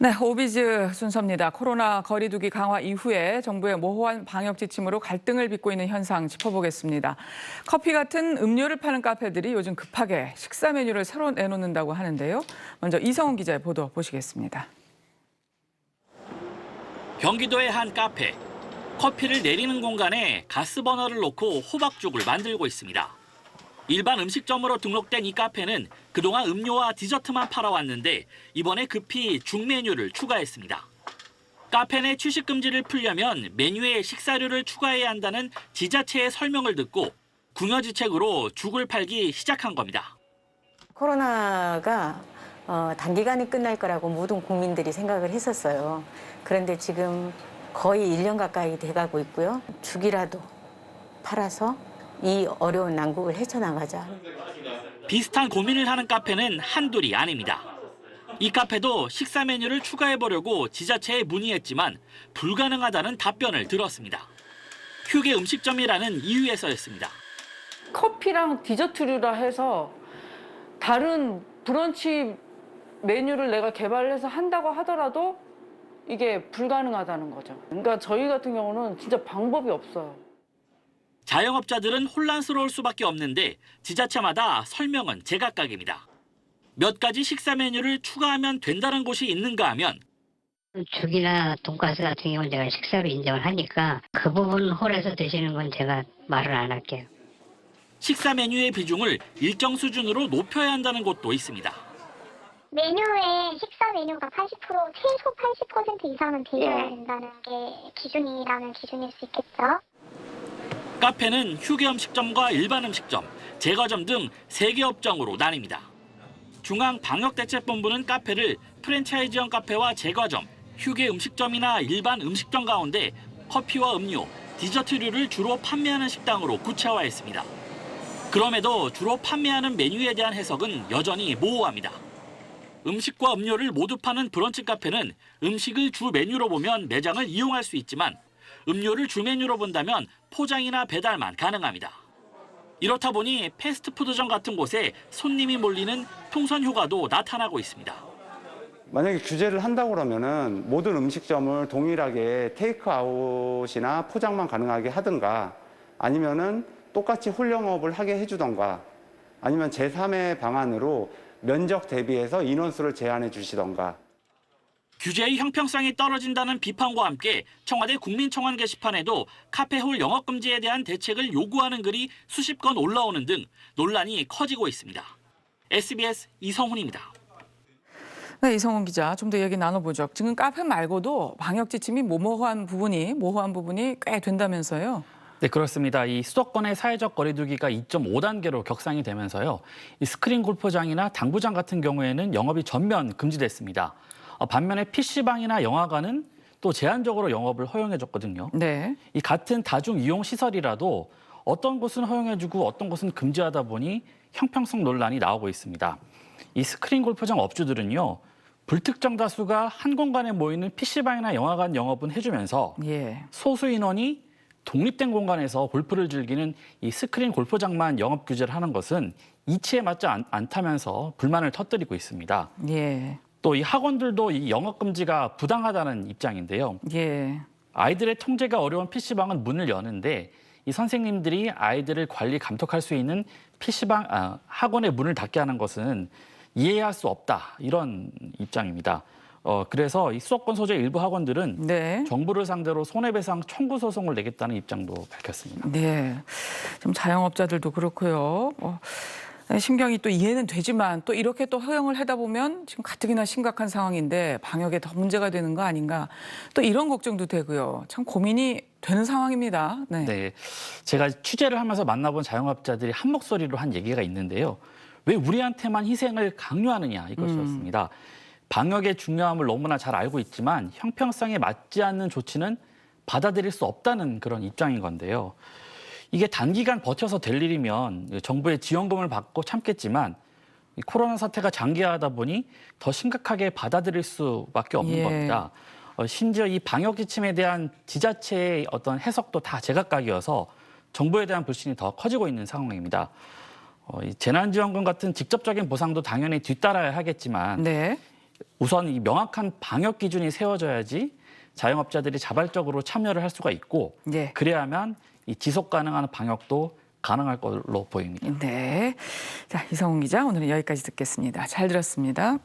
네, 오비즈 순서입니다. 코로나 거리두기 강화 이후에 정부의 모호한 방역 지침으로 갈등을 빚고 있는 현상 짚어보겠습니다. 커피 같은 음료를 파는 카페들이 요즘 급하게 식사 메뉴를 새로 내놓는다고 하는데요. 먼저 이성훈 기자의 보도 보시겠습니다. 경기도의 한 카페. 커피를 내리는 공간에 가스버너를 놓고 호박죽을 만들고 있습니다. 일반 음식점으로 등록된 이 카페는 그동안 음료와 디저트만 팔아왔는데 이번에 급히 죽 메뉴를 추가했습니다. 카페 내 취식 금지를 풀려면 메뉴에 식사료를 추가해야 한다는 지자체의 설명을 듣고 궁여지책으로 죽을 팔기 시작한 겁니다. 코로나가 단기간에 끝날 거라고 모든 국민들이 생각을 했었어요. 그런데 지금 거의 1년 가까이 돼가고 있고요. 죽이라도 팔아서 이 어려운 난국을 헤쳐나가자. 비슷한 고민을 하는 카페는 한둘이 아닙니다. 이 카페도 식사 메뉴를 추가해보려고 지자체에 문의했지만 불가능하다는 답변을 들었습니다. 휴게 음식점이라는 이유에서였습니다. 커피랑 디저트류라 해서 다른 브런치 메뉴를 내가 개발해서 한다고 하더라도 이게 불가능하다는 거죠. 그러니까 저희 같은 경우는 진짜 방법이 없어요. 자영업자들은 혼란스러울 수밖에 없는데 지자체마다 설명은 제각각입니다. 몇 가지 식사 메뉴를 추가하면 된다는 곳이 있는가 하면 죽이나 돈가스 같은 경우는 제가 식사로 인정을 하니까 그 부분 홀에서 드시는 건 제가 말을 안 할게요. 식사 메뉴의 비중을 일정 수준으로 높여야 한다는 곳도 있습니다. 메뉴에 식사 메뉴가 80%, 최소 80% 이상은 되어야 된다는 게 기준이라는 기준일 수 있겠죠. 카페는 휴게 음식점과 일반 음식점, 제과점 등 3개 업종으로 나뉩니다. 중앙방역대책본부는 카페를 프랜차이즈형 카페와 제과점, 휴게 음식점이나 일반 음식점 가운데 커피와 음료, 디저트류를 주로 판매하는 식당으로 구체화했습니다. 그럼에도 주로 판매하는 메뉴에 대한 해석은 여전히 모호합니다. 음식과 음료를 모두 파는 브런치 카페는 음식을 주 메뉴로 보면 매장을 이용할 수 있지만 음료를 주 메뉴로 본다면 포장이나 배달만 가능합니다. 이렇다 보니 패스트푸드점 같은 곳에 손님이 몰리는 풍선 효과도 나타나고 있습니다. 만약에 규제를 한다고 그러면은 모든 음식점을 동일하게 테이크아웃이나 포장만 가능하게 하든가 아니면은 똑같이 홀영업을 하게 해주던가 아니면 제3의 방안으로 면적 대비해서 인원수를 제한해 주시던가. 규제의 형평성이 떨어진다는 비판과 함께 청와대 국민청원 게시판에도 카페홀 영업 금지에 대한 대책을 요구하는 글이 수십 건 올라오는 등 논란이 커지고 있습니다. SBS 이성훈입니다. 네, 이성훈 기자, 좀 더 얘기 나눠보죠. 지금 카페 말고도 방역 지침이 모호한 부분이 꽤 된다면서요? 네, 그렇습니다. 이 수도권의 사회적 거리두기가 2.5단계로 격상이 되면서요. 이 스크린 골프장이나 당구장 같은 경우에는 영업이 전면 금지됐습니다. 반면에 PC방이나 영화관은 또 제한적으로 영업을 허용해줬거든요. 네. 이 같은 다중 이용 시설이라도 어떤 곳은 허용해주고 어떤 곳은 금지하다 보니 형평성 논란이 나오고 있습니다. 이 스크린 골프장 업주들은요. 불특정 다수가 한 공간에 모이는 PC방이나 영화관 영업은 해주면서 소수 인원이 독립된 공간에서 골프를 즐기는 이 스크린 골프장만 영업 규제를 하는 것은 이치에 맞지 않다면서 불만을 터뜨리고 있습니다. 또 이 학원들도 이 영업 금지가 부당하다는 입장인데요. 아이들의 통제가 어려운 PC방은 문을 여는데 이 선생님들이 아이들을 관리 감독할 수 있는 학원의 문을 닫게 하는 것은 이해할 수 없다 이런 입장입니다. 그래서 이 수도권 소재 일부 학원들은 정부를 상대로 손해배상 청구 소송을 내겠다는 입장도 밝혔습니다. 네, 좀 자영업자들도 그렇고요. 심경이 또 이해는 되지만 또 이렇게 또 허용을 하다 보면 지금 가뜩이나 심각한 상황인데 방역에 더 문제가 되는 거 아닌가 또 이런 걱정도 되고요. 참 고민이 되는 상황입니다. 네, 제가 취재를 하면서 만나본 자영업자들이 한 목소리로 한 얘기가 있는데요. 왜 우리한테만 희생을 강요하느냐 이것이었습니다. 방역의 중요함을 너무나 잘 알고 있지만 형평성에 맞지 않는 조치는 받아들일 수 없다는 그런 입장인 건데요. 이게 단기간 버텨서 될 일이면 정부의 지원금을 받고 참겠지만 코로나 사태가 장기화하다 보니 더 심각하게 받아들일 수밖에 없는 겁니다. 심지어 이 방역 지침에 대한 지자체의 어떤 해석도 다 제각각이어서 정부에 대한 불신이 더 커지고 있는 상황입니다. 재난지원금 같은 직접적인 보상도 당연히 뒤따라야 하겠지만 우선 이 명확한 방역 기준이 세워져야지 자영업자들이 자발적으로 참여를 할 수가 있고 예. 그래야만 이 지속 가능한 방역도 가능할 걸로 보입니다. 네. 자, 이성훈 기자 오늘은 여기까지 듣겠습니다. 잘 들었습니다.